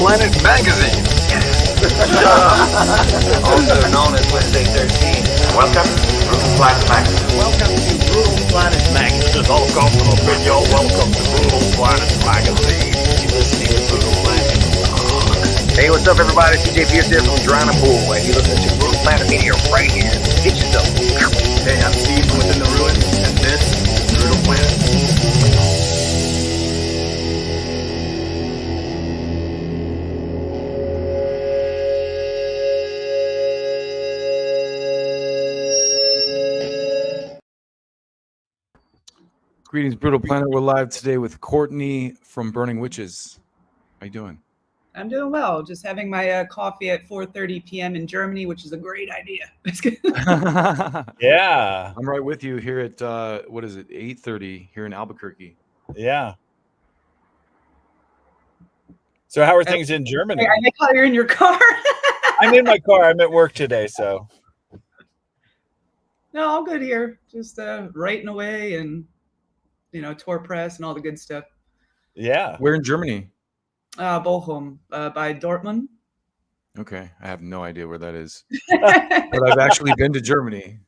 Planet magazine. Also known as Wednesday 13. Welcome to Brutal Planet Magazine. Welcome to Brutal Planet Magazine. All compliment, but you're welcome to Brutal Planet Magazine. You're listening to Brutal Planet. Hey, what's up, everybody? CJ Pierce here from Romana Kalkuhl, and you're listening to Brutal Planet Media right here. Get yourself. Hey, I'm Steve from Within the Ruins, and this is Brutal Planet. Greetings, Brutal Planet. We're live today with Courtney from Burning Witches. How you doing? I'm doing well. Just having my coffee at 4:30 p.m. in Germany, which is a great idea. Yeah. I'm right with you here at, 8:30 here in Albuquerque. Yeah. So how are things in Germany? I thought you're in your car. I'm in my car. I'm at work today, so. No, all good here. Just writing away and, tour press and all the good stuff. Yeah. Where in Germany? Bochum, by Dortmund. Okay, I have no idea where that is. But I've actually been to Germany.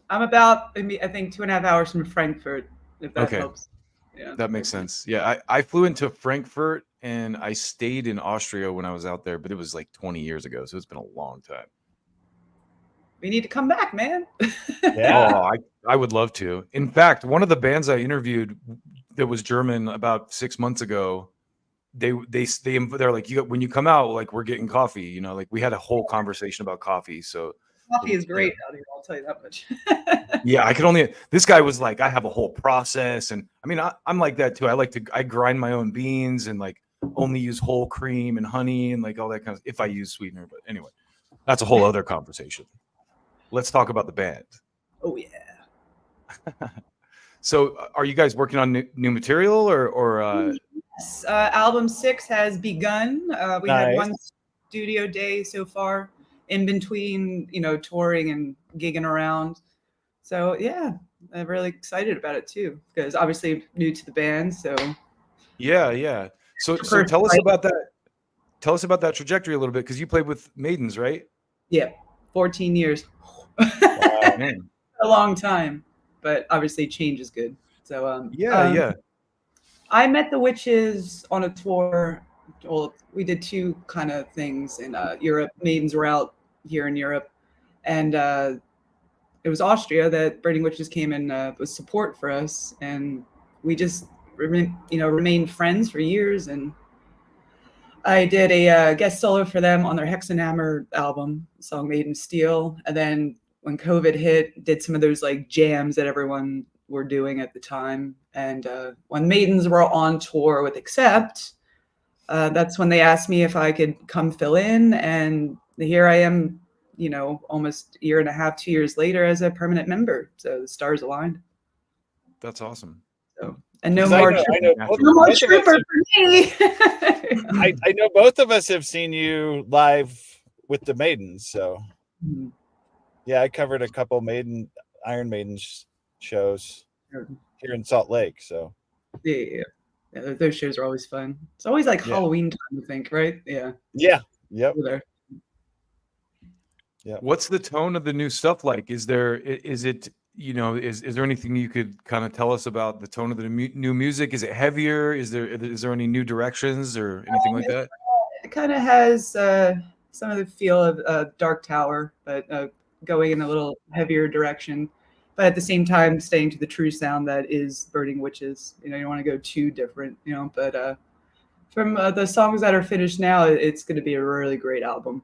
I'm about, I think, 2.5 hours from Frankfurt, if that helps. Yeah. That makes sense. Yeah, I flew into Frankfurt and I stayed in Austria when I was out there, but it was like 20 years ago, so it's been a long time. We need to come back, man. Yeah. Oh, I would love to. In fact, one of the bands I interviewed that was German about 6 months ago, they're like, when you come out, like, we're getting coffee, like we had a whole conversation about coffee. So coffee is great out here, I'll tell you that much. yeah, this guy was like, I have a whole process. And I mean, I'm like that too. I grind my own beans and like only use whole cream and honey and like all that kind of, if I use sweetener. But anyway, that's a whole other conversation. Let's talk about the band. Oh yeah. So are you guys working on new material or Yes, album 6 has begun. We Nice. had one studio day so far in between, touring and gigging around. So yeah, I'm really excited about it too, because obviously new to the band. So yeah. So tell us about that. Tell us about that trajectory a little bit, because you played with Maidens, right? Yeah, 14 years. Wow, man. A long time, but obviously change is good. So yeah. I met the Witches on a tour. Well, we did two kind of things in Europe. Maidens were out here in Europe, and it was Austria that Burning Witches came and was support for us, and we just remained friends for years. And I did a guest solo for them on their Hexenhammer album, song Maiden Steel, and then when COVID hit, did some of those like jams that everyone were doing at the time. And when Maidens were on tour with Accept, that's when they asked me if I could come fill in. And here I am, almost a year and a half, 2 years later as a permanent member. So the stars aligned. That's awesome. So, and no more trooper for me. I know both of us have seen you live with the Maidens, so yeah, I covered a couple Iron Maiden shows here in Salt Lake. So yeah, those shows are always fun. It's always like Halloween time, I think, right? Yeah. Yep. There. Yeah. What's the tone of the new stuff like? Is there anything you could kind of tell us about the tone of the new music? Is it heavier? Is there any new directions or anything like that? It kind of has some of the feel of Dark Tower, but going in a little heavier direction, but at the same time staying to the true sound that is Burning Witches. You don't want to go too different, but from the songs that are finished now, it's going to be a really great album.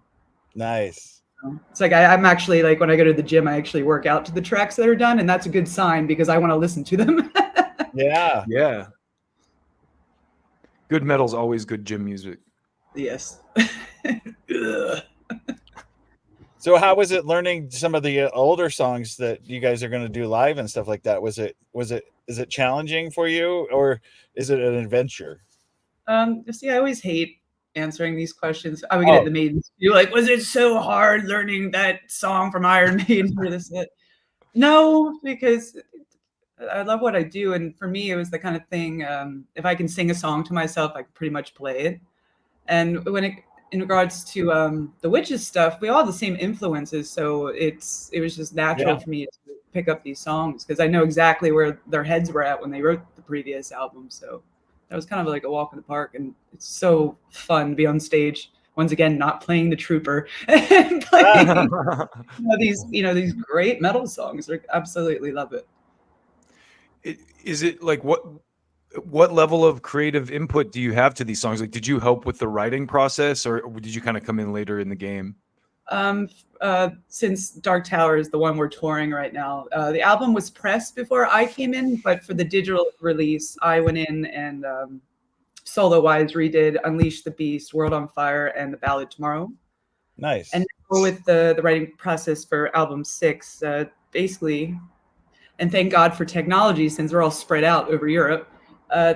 Nice. It's like I'm actually, like, when I go to the gym, I actually work out to the tracks that are done, and that's a good sign because I want to listen to them. Yeah. Good metal's always good gym music. Yes. So how was it learning some of the older songs that you guys are going to do live and stuff like that? Is it challenging for you, or is it an adventure? See, I always hate answering these questions. I would get at the Maidens. You're like, was it so hard learning that song from Iron Maiden for this? No, because I love what I do. And for me, it was the kind of thing, if I can sing a song to myself, I can pretty much play it. And in regards to the Witches stuff, we all have the same influences, so it was just natural for me to pick up these songs because I know exactly where their heads were at when they wrote the previous album. So that was kind of like a walk in the park, and it's so fun to be on stage once again, not playing the Trooper and playing these great metal songs. I absolutely love it. Is it like what level of creative input do you have to these songs? Like, did you help with the writing process, or did you kind of come in later in the game? Since Dark Tower is the one we're touring right now, the album was pressed before I came in, but for the digital release, I went in and solo-wise redid Unleash the Beast, World on Fire, and The Ballad Tomorrow. Nice. And with the writing process for album 6, basically, and thank God for technology since we're all spread out over Europe,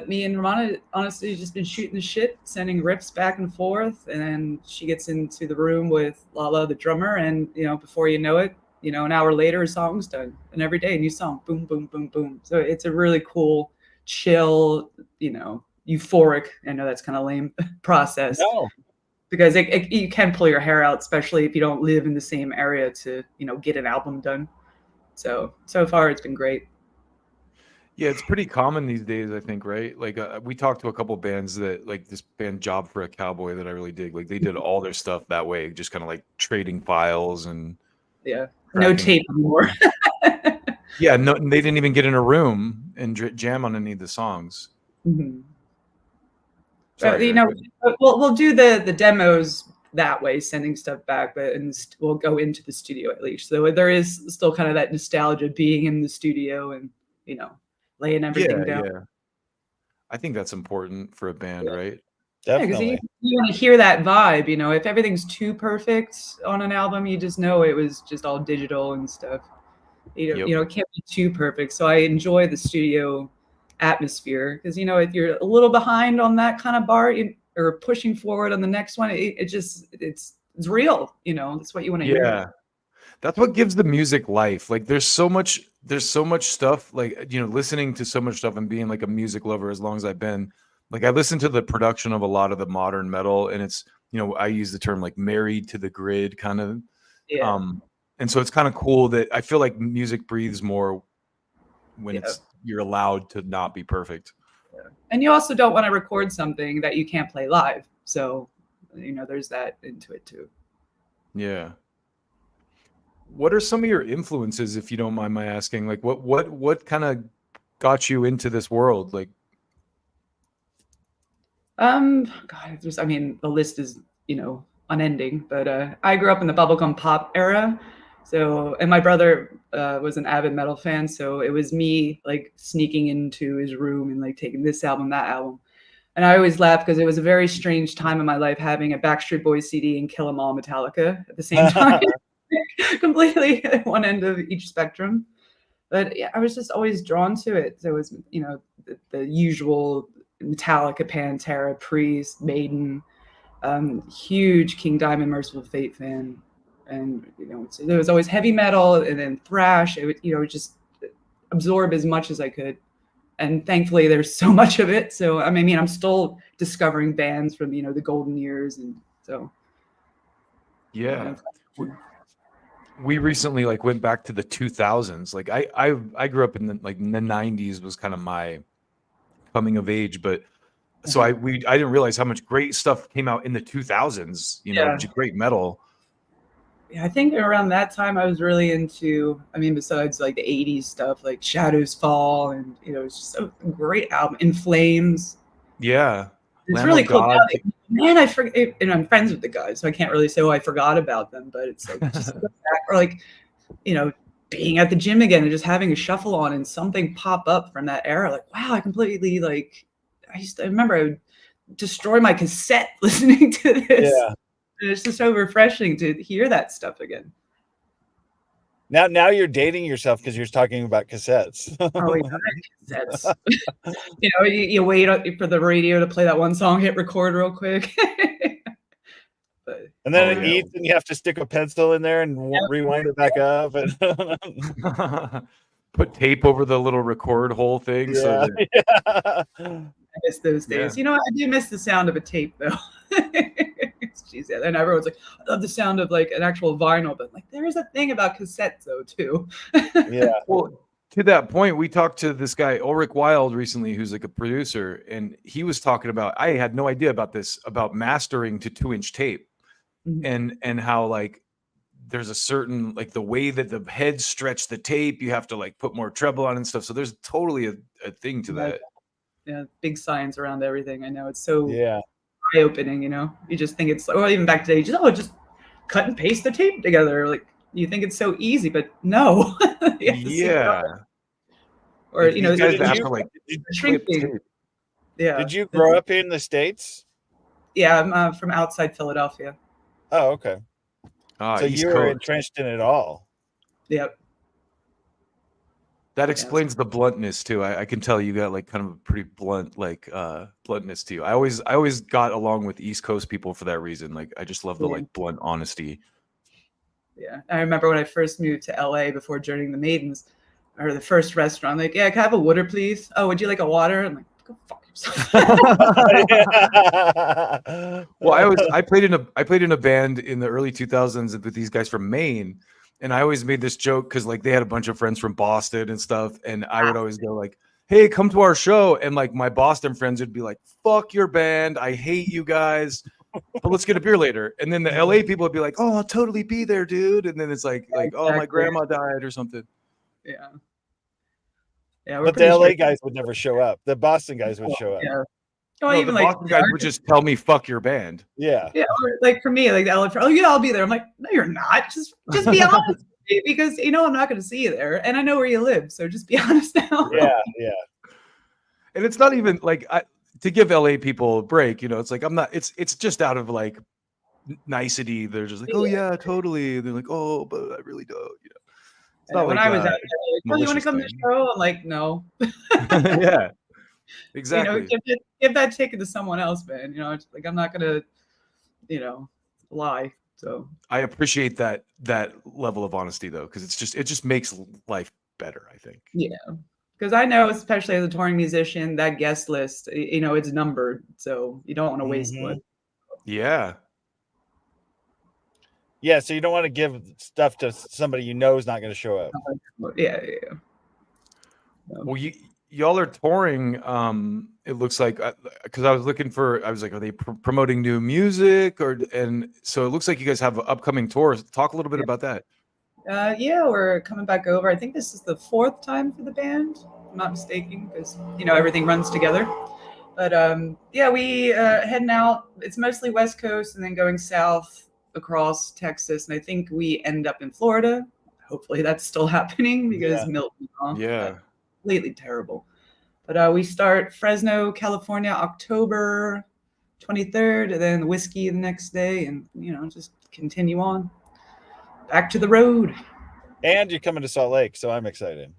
me and Romana honestly just been shooting the shit, sending riffs back and forth, and then she gets into the room with Lala, the drummer, and before you know it, an hour later, a song's done, and every day a new song, boom, boom, boom, boom. So it's a really cool, chill, euphoric. I know that's kind of lame process. No. Because you can pull your hair out, especially if you don't live in the same area to get an album done. So far it's been great. Yeah, it's pretty common these days, I think, right? Like we talked to a couple bands that, like this band Job for a Cowboy that I really dig. Like they did all their stuff that way, just kind of like trading files and no tape anymore. Yeah, no, they didn't even get in a room and jam on any of the songs. Mm-hmm. Sorry, we'll do the demos that way, sending stuff back, but we'll go into the studio at least. So there is still kind of that nostalgia being in the studio and laying everything down. Yeah. I think that's important for a band, right? Definitely. Yeah, you want to hear that vibe. If everything's too perfect on an album, you just know it was just all digital and stuff. It can't be too perfect. So I enjoy the studio atmosphere because if you're a little behind on that kind of bar or pushing forward on the next one, it's real. That's what you want to hear. Yeah, that's what gives the music life. Like there's so much stuff, like listening to so much stuff and being like a music lover as long as I've been, like I listen to the production of a lot of the modern metal, and it's I use the term like married to the grid kind of. And so it's kind of cool that I feel like music breathes more when you're allowed to not be perfect. Yeah. And you also don't want to record something that you can't play live. So, there's that into it too. Yeah. What are some of your influences, if you don't mind my asking? Like what kind of got you into this world? Like, God, the list is, unending, but I grew up in the bubblegum pop era. So, and my brother was an avid metal fan. So it was me like sneaking into his room and like taking this album, that album. And I always laugh because it was a very strange time in my life having a Backstreet Boys CD and Kill 'Em All Metallica at the same time, completely at one end of each spectrum. But yeah, I was just always drawn to it. So it was, the usual Metallica, Pantera, Priest, Maiden, huge King Diamond, Merciful Fate fan. And there was always heavy metal and then thrash. It would just absorb as much as I could, and thankfully there's so much of it. So I'm still discovering bands from the golden years, and so we recently went back to the 2000s. Like I grew up in the 90s was kind of my coming of age, but so I didn't realize how much great stuff came out in the 2000s. Great metal. Yeah, I think around that time I was really into, besides like the 80s stuff, like Shadows Fall, and it's just a great album. In Flames. Yeah. It's really cool. Man, I forget, and I'm friends with the guys, so I can't really say, I forgot about them, but it's like just or being at the gym again and just having a shuffle on and something pop up from that era. Like, wow, I completely I remember I would destroy my cassette listening to this. Yeah. It's just so refreshing to hear that stuff again. Now you're dating yourself because you're talking about cassettes. Cassettes. You wait for the radio to play that one song, hit record real quick. And then it eats, and you have to stick a pencil in there and rewind it back up. And put tape over the little record hole thing. And I miss those days. Yeah. You know, I do miss the sound of a tape though. Jeez, yeah. And everyone's like, I love the sound of like an actual vinyl, but like there is a thing about cassettes though too. Yeah. Well, to that point, we talked to this guy Ulrich Wild recently, who's like a producer, and he was talking about. I had no idea about this, about mastering to 2-inch tape, Mhm. and how like there's a certain like the way that the heads stretch the tape, you have to like put more treble on and stuff. So there's totally a thing to Right. that. Yeah, big science around everything. I know it's so Yeah. eye-opening. You know, you just think it's like, well, even back today, just cut and paste the tape together. Like you think it's so easy, but no. You have to see it Yeah. or you know, These guys did that have you- to like did- flip shrinking. tape. Yeah. Did you grow up in the States? Yeah, I'm from outside Philadelphia. Oh, okay. So East you were Coast. entrenched in it all. Yep. That explains the bluntness too. I can tell you got like kind of a pretty blunt, like bluntness to you. I always got along with East Coast people for that reason. Like I just love the like blunt honesty. Yeah. I remember when I first moved to LA before joining the Maidens, or the first restaurant, like, yeah, can I have a water, please? Oh, would you like a water? I'm like, go fuck yourself. Well, I played in a band in the early 2000s with these guys from Maine, and I always made this joke because like they had a bunch of friends from Boston and stuff, and I would always go like, "Hey, come to our show," and like my Boston friends would be like, "Fuck your band, I hate you guys, but let's get a beer later." And then the LA people would be like, "Oh, I'll totally be there, dude." And then it's like, "Oh, my Exactly. grandma died or something." Yeah. Yeah. But the LA guys would never show up. The Boston guys would show up. Yeah. Oh, No, even the like Boston guys would just tell me, "Fuck your band." Yeah. yeah, or like for me, like the LA, oh yeah, I'll be there. I'm like, no, you're not. Just be honest with me, because you know I'm not going to see you there, and I know where you live, so just be honest now. Yeah. Yeah. And it's not even like to give LA people a break, you know, it's like I'm not. It's just out of like nicety. They're just like, "Oh yeah, totally." They're like, "Oh, but I really don't," you know. It's And not when like I was out there, like, oh, you want to malicious come to the thing. show? I'm like, no. Yeah, exactly. You know, give that ticket to someone else, man. You know, it's like I'm not gonna, you know, lie. So I appreciate that level of honesty though, because it just makes life better, I think. yeah, because I know, especially as a touring musician, that guest list, you know, it's numbered, so you don't want to waste one. Yeah. Yeah. So you don't want to give stuff to somebody you know is not going to show up. Yeah. Well, y'all are touring. It looks like because I was like, are they promoting new music and so it looks like you guys have upcoming tours. Talk a little bit about that. Yeah, we're coming back over. I think this is the 4th time for the band, if I'm not mistaken, because you know everything runs together. But yeah, we heading out. It's mostly West Coast and then going south across Texas, and I think we end up in Florida. Hopefully that's still happening because Milton, Yeah. completely terrible. But we start Fresno, California, October 23rd, and then Whiskey the next day, and you know, just continue on back to the road. And you're coming to Salt Lake, so I'm excited.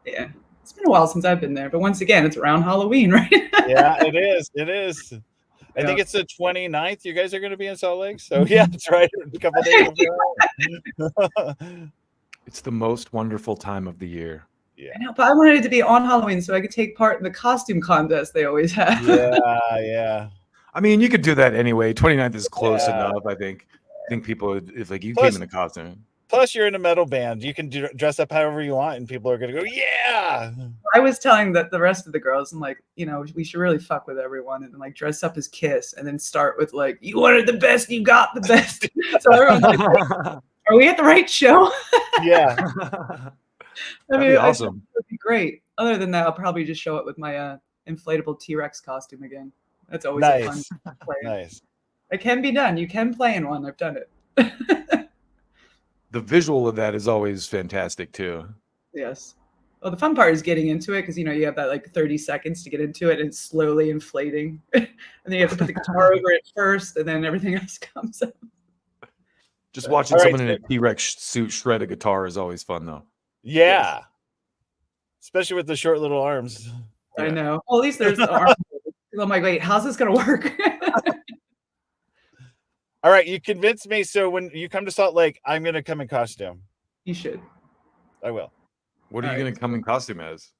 Yeah, it's been a while since I've been there, but once again, it's around Halloween, right? Yeah, it is. It is. I think it's the 29th. You guys are going to be in Salt Lake, so yeah, that's right. A couple days before. It's the most wonderful time of the year. Yeah. I know, but I wanted it to be on Halloween so I could take part in the costume contest they always have. Yeah. I mean, you could do that anyway. 29th is close enough, I think. I think people would, if like you came in a costume. Plus, you're in a metal band. You can dress up however you want, and people are going to go, yeah. I was telling the rest of the girls, I'm like, you know, we should really fuck with everyone and like dress up as Kiss and then start with like, you wanted the best, you got the best. So everyone's like, are we at the right show? Yeah. I mean, awesome. It would be great. Other than that, I'll probably just show up with my inflatable T-Rex costume again. That's always a fun play. Nice. It can be done. You can play in one. I've done it. The visual of that is always fantastic too. Yes. Well, the fun part is getting into it because, you know, you have that like 30 seconds to get into it and it's slowly inflating. And then you have to put the guitar over it first and then everything else comes up. Just watching someone in a T-Rex suit shred a guitar is always fun though. Yeah. Yes. Especially with the short little arms. I know. Well, at least there's the arm. I'm like, wait, how's this going to work? All right. You convinced me. So when you come to Salt Lake, I'm going to come in costume. You should. I will. What are you going to come in costume as?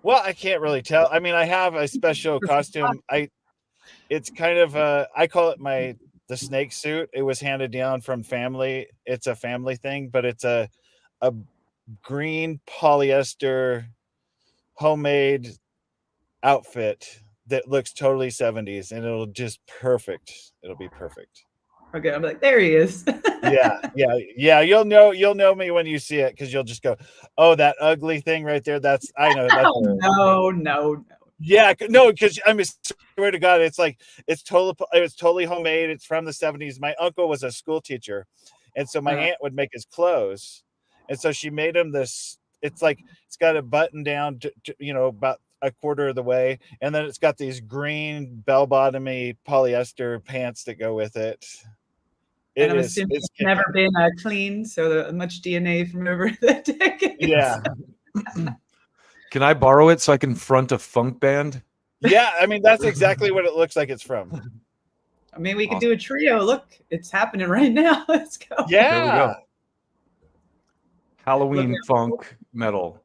Well, I can't really tell. I mean, I have a special costume. It's kind of I call it the snake suit. It was handed down from family. It's a family thing, but it's a green polyester homemade outfit that looks totally 70s, and it'll just perfect. It'll be perfect. Okay, I'm like, there he is. Yeah. You'll know me when you see it, because you'll just go, oh, that ugly thing right there. I know. That's Oh, no. Yeah, no, because I mean, swear to God, it's totally homemade. It's from the 70s. My uncle was a school teacher, and so my aunt would make his clothes, and so she made him this. It's got a button down to about a quarter of the way, and then it's got these green bell-bottomy polyester pants that go with it. And I'm assuming it's never been cleaned, so much DNA from over the decades. Yeah. Can I borrow it so I can front a funk band? Yeah, I mean, that's exactly what it looks like it's from. I mean, we could do a trio. Look, it's happening right now. Let's go. Yeah. There we go. Halloween funk metal.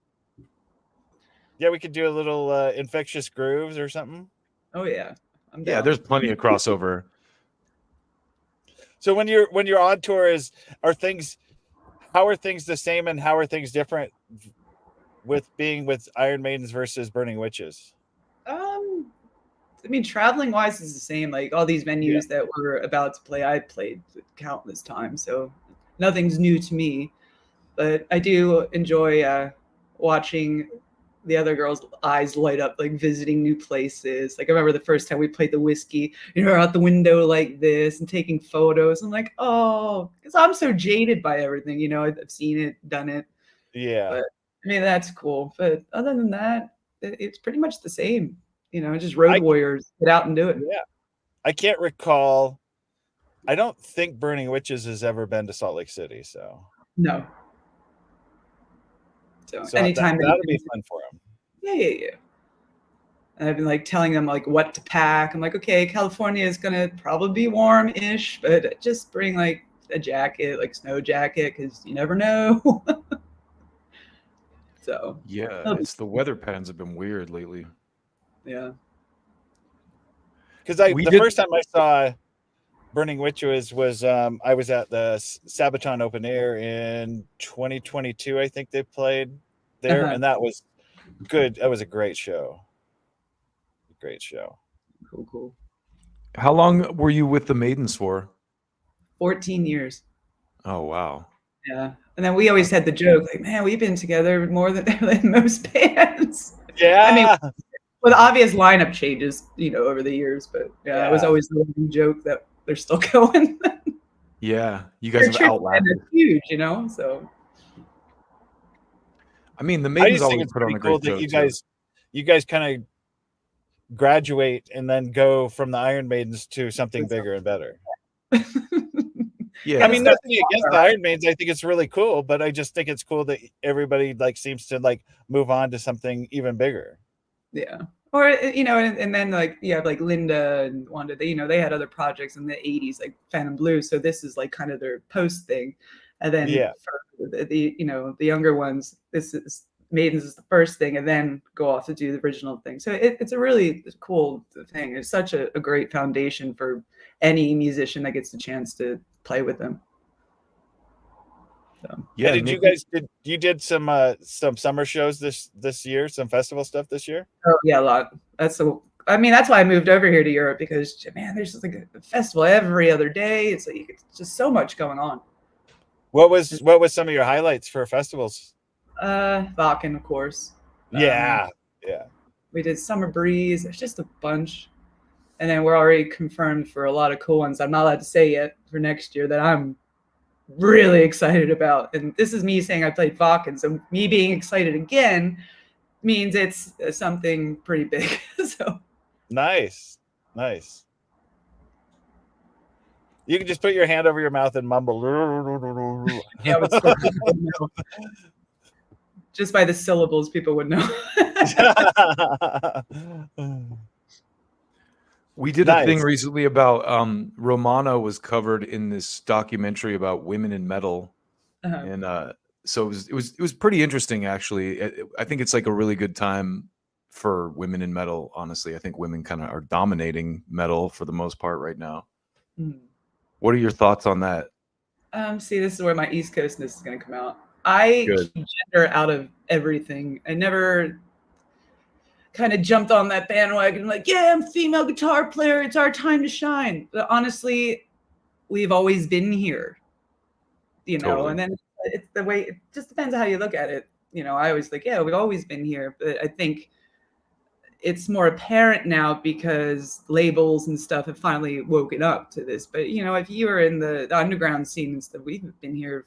Yeah, we could do a little Infectious Grooves or something. Oh yeah. Yeah, there's plenty of crossover. So when you're on tour, how are things the same and how are things different with being with Iron Maidens versus Burning Witches? I mean, traveling wise is the same. Like all these venues that we're about to play, I played countless times, so nothing's new to me. But I do enjoy watching the other girls' eyes light up, like visiting new places. Like I remember the first time we played the Whiskey, out the window like this and taking photos. I'm like, oh, because I'm so jaded by everything. I've seen it, done it. Yeah. But I mean, that's cool. But other than that, it's pretty much the same. Just road warriors, get out and do it. Yeah. I can't recall. I don't think Burning Witches has ever been to Salt Lake City, so. No. So anytime that'll be fun for them. Yeah. And I've been like telling them like what to pack. I'm like, okay, California is gonna probably be warm-ish, but just bring like a jacket, like snow jacket, because you never know. So yeah, it's the weather patterns have been weird lately. Yeah. Because the first time I saw Burning Witches was I was at the Sabaton Open Air in 2022. I think they played there, and that was good. That was a great show. Great show. Cool. How long were you with the Maidens for? 14 years. Oh wow. Yeah. And then we always had the joke, like, man, we've been together more than most bands. Yeah. I mean, with obvious lineup changes, over the years, but yeah, it was always the joke that they're still going. Yeah, you guys have outlasted. It's huge, so. I mean, the Maidens always put on a great show. You guys kind of graduate and then go from the Iron Maidens to something bigger and better. Yeah, I mean, nothing against the Iron Maidens. I think it's really cool, but I just think it's cool that everybody seems to move on to something even bigger. Yeah. Or, and then you have Linda and Wanda, they had other projects in the 80s, like Phantom Blue. So this is kind of their post thing. And then for the younger ones, this is Maidens is the first thing, and then go off to do the original thing. So it's a really cool thing. It's such a great foundation for any musician that gets the chance to play with them. So. Yeah. You did some summer shows this year, some festival stuff this year? Oh yeah, a lot. That's why I moved over here to Europe, because man, there's just a festival every other day. It's just so much going on. What was some of your highlights for festivals? Wacken, of course. Yeah. We did Summer Breeze. There's just a bunch. And then we're already confirmed for a lot of cool ones I'm not allowed to say yet for next year that I'm really excited about. And this is me saying I played Wacken, so me being excited again means it's something pretty big. So nice. You can just put your hand over your mouth and mumble. Yeah, just by the syllables, people would know. We did a thing recently about Romana was covered in this documentary about women in metal, and so it was pretty interesting actually. I think it's a really good time for women in metal. Honestly, I think women kind of are dominating metal for the most part right now. Mm. What are your thoughts on that? See, this is where my East Coastness is going to come out. I Good. keep gender out of everything. I never kind of jumped on that bandwagon like, yeah, I'm a female guitar player. It's our time to shine. But honestly, we've always been here, you know, Totally. and then it's the way, it just depends on how you look at it. You know, I always think, yeah, we've always been here. But I think it's more apparent now because labels and stuff have finally woken up to this. But, you know, if you were in the underground scene and stuff, we've been here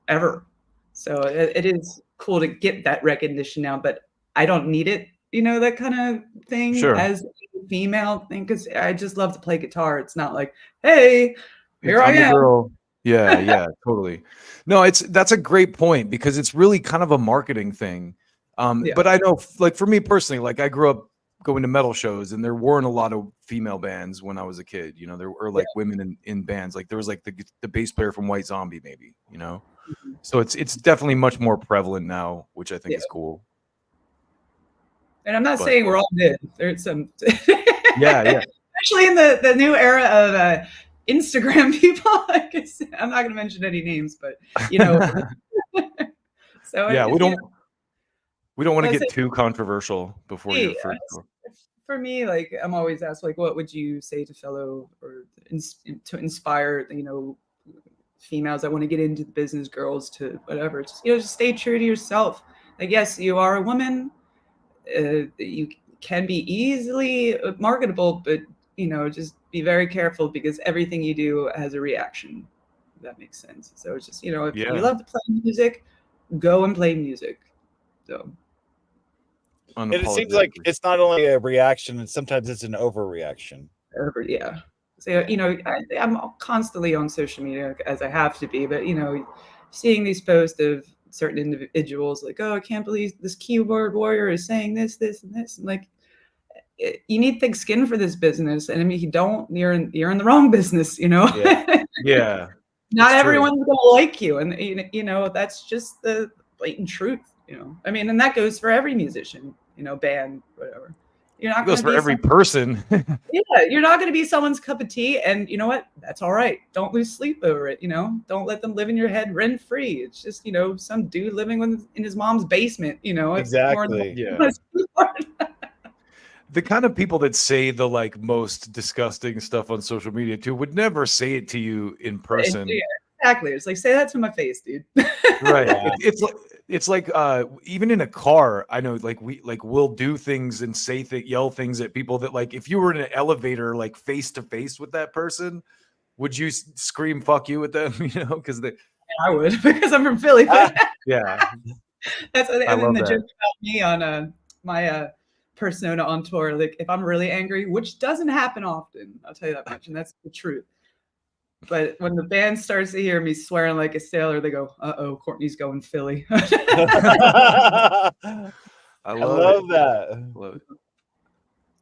forever. So it is cool to get that recognition now, but I don't need it, you know, that kind of thing Sure. as a female thing, because I just love to play guitar. It's not like, hey, here I I'm the am. girl. Yeah, yeah, totally. No, that's a great point because it's really kind of a marketing thing. Yeah. But I know, like for me personally, like I grew up going to metal shows, and there weren't a lot of female bands when I was a kid. You know, there were like women in bands. Like there was like the bass player from White Zombie, maybe. You know, so it's definitely much more prevalent now, which I think is cool. And I'm not saying we're all good. There's some yeah. Especially in the new era of Instagram people. I guess I'm not going to mention any names, but you know. So yeah, we don't want to I get say, too controversial before your first. For me, like I'm always asked, like, what would you say to fellow or to inspire, you know, females that want to get into the business, girls to whatever. Just, you know, just stay true to yourself. Like, yes, you are a woman. You can be easily marketable, but you know, just be very careful because everything you do has a reaction. If that makes sense. So it's just, you know, if you love to play music, go and play music. So. And it seems like it's not only a reaction, and sometimes it's an overreaction. Yeah. So, you know, I'm constantly on social media as I have to be, but, you know, seeing these posts of certain individuals like, oh, I can't believe this keyboard warrior is saying this, this, and this. And like, you need thick skin for this business. And I mean, if you don't, you're in the wrong business, you know? Yeah. Not everyone's going to like you. And, you know, that's just the blatant truth, you know? I mean, and that goes for every musician, you know, band, whatever. You're not it goes for every person. Yeah, you're not going to be someone's cup of tea, and you know what? That's all right. Don't lose sleep over it. You know, don't let them live in your head rent free. It's just, you know, some dude living in his mom's basement. You know, exactly. The kind of people that say the like most disgusting stuff on social media too would never say it to you in person. Yeah, exactly. It's like, say that to my face, dude. Right. It's like even in a car, I know like we'll do things and say yell things at people that like if you were in an elevator like face to face with that person, would you scream fuck you at them? You know, because I would because I'm from Philly. Yeah. That's and then the joke about me on my persona on tour. Like if I'm really angry, which doesn't happen often, I'll tell you that much, and that's the truth. But when the band starts to hear me swearing like a sailor, they go, "Uh-oh, Courtney's going Philly." I love that. Love it.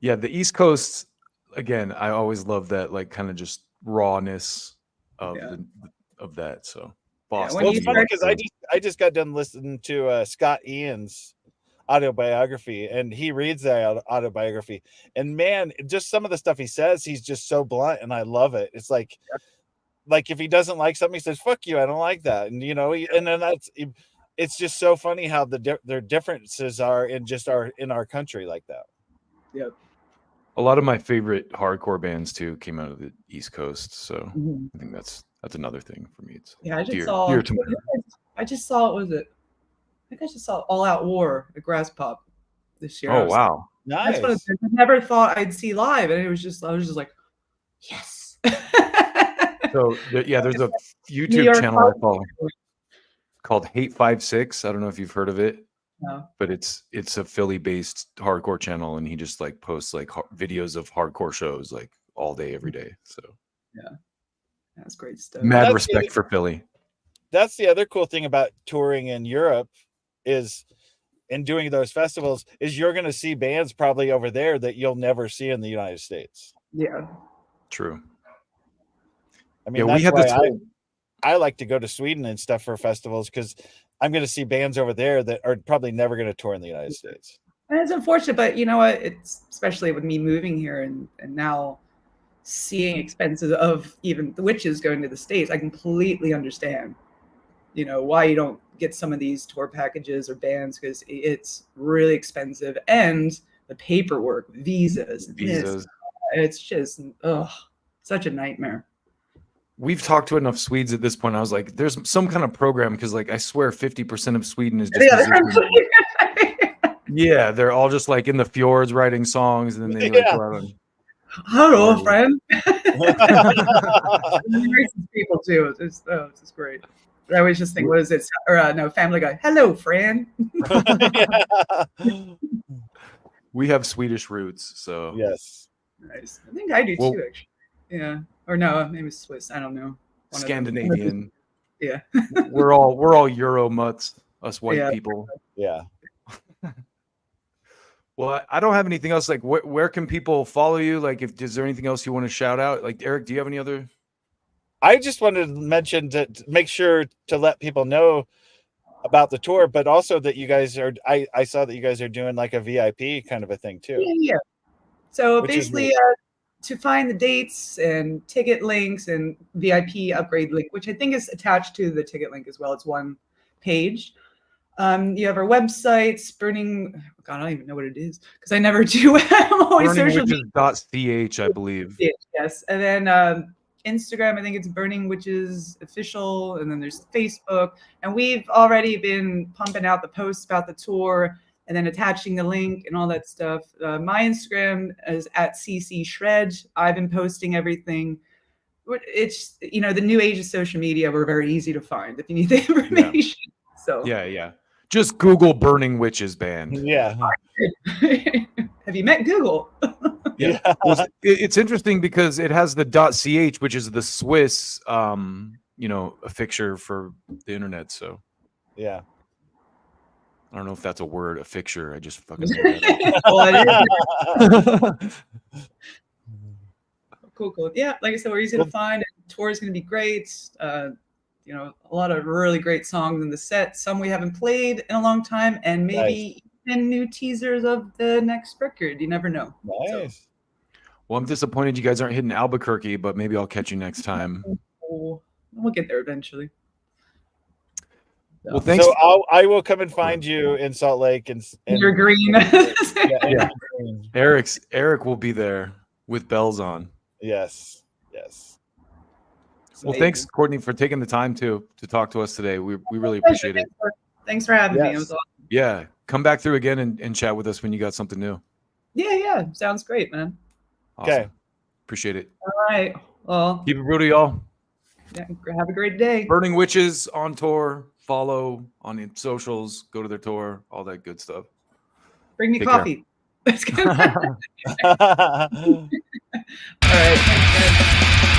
Yeah, the East Coast, again, I always love that, like, kind of just rawness of that. So, Boston. Well, it's funny because I just got done listening to Scott Ian's autobiography, and he reads that autobiography, and man, just some of the stuff he says, he's just so blunt, and I love it. It's like if he doesn't like something, he says "fuck you," I don't like that, and you know, and then it's just so funny how their differences are in our country like that. Yep. A lot of my favorite hardcore bands too came out of the East Coast, so I think that's another thing for me. It's I just saw what was it? I think I just saw All Out War at Grass Pop this year. Oh wow, nice! That's what I never thought I'd see live, and I was just like, yes. So there's a YouTube channel I follow called Hate 56. I don't know if you've heard of it. No. But it's a Philly-based hardcore channel, and he just like posts like videos of hardcore shows like all day, every day. So yeah, that's great stuff. Mad respect for Philly. That's the other cool thing about touring in Europe and doing those festivals is you're going to see bands probably over there that you'll never see in the United States. Yeah, true. I mean, that's why I like to go to Sweden and stuff for festivals because I'm going to see bands over there that are probably never going to tour in the United States. And it's unfortunate, but you know what? It's especially with me moving here and now seeing expenses of even the witches going to the States. I completely understand, you know, why you don't get some of these tour packages or bands, because it's really expensive, and the paperwork, visas, it's just such a nightmare. We've talked to enough Swedes at this point. I was like, there's some kind of program, because like I swear 50% of Sweden is just musicians. Yeah, they're all just like in the fjords writing songs, and then they like go out on. Hello, friend. People too. It's just great. But I always just think, what is it? Or no, Family Guy. Hello, friend. We have Swedish roots, so yes. Nice. I think I do too, actually. Yeah. Or no, maybe Swiss. I don't know. Scandinavian. Yeah. we're all Euro mutts, us white people. Yeah. Well, I don't have anything else. Like, where can people follow you? Like, is there anything else you want to shout out? Like, Eric, do you have any other? I just wanted to mention to make sure to let people know about the tour, but also that you guys are. I saw that you guys are doing like a VIP kind of a thing too. Yeah. So Which basically, to find the dates and ticket links and VIP upgrade link, which I think is attached to the ticket link as well. It's one page. You have our websites, Burning. God, I don't even know what it is because I never do. I'm always social media. .ch, I believe. Yes, and then Instagram, I think it's Burning Witches Official, and then there's Facebook. And we've already been pumping out the posts about the tour and then attaching the link and all that stuff. My Instagram is @ccshred. I've been posting everything. It's, you know, the new age of social media. We're very easy to find if you need the information. Yeah. So yeah. Just Google Burning Witches band. Yeah. Have you met Google? Yeah. Well, it's interesting because it has the .ch, which is the Swiss, affixure for the internet. So yeah. I don't know if that's a word, affixure. I just fucking made that up. Cool. Yeah, like I said, we're easy to find. The tour is going to be great. A lot of really great songs in the set. Some we haven't played in a long time, and maybe even new teasers of the next record. You never know. Nice. So. Well, I'm disappointed you guys aren't hitting Albuquerque, but maybe I'll catch you next time. We'll get there eventually. Well, thanks. So I will come and find you in Salt Lake, and you're green. Yeah. Eric will be there with bells on. Yes. Well, thanks, Courtney, for taking the time to talk to us today. We really appreciate it. Thanks for having me. It was awesome. Yeah, come back through again and chat with us when you got something new. Yeah. Sounds great, man. Awesome. Okay. Appreciate it. All right. Well, keep it brutal, y'all. Yeah, have a great day. Burning Witches on tour. Follow on the socials. Go to their tour. All that good stuff. Bring me coffee. All right. Thanks,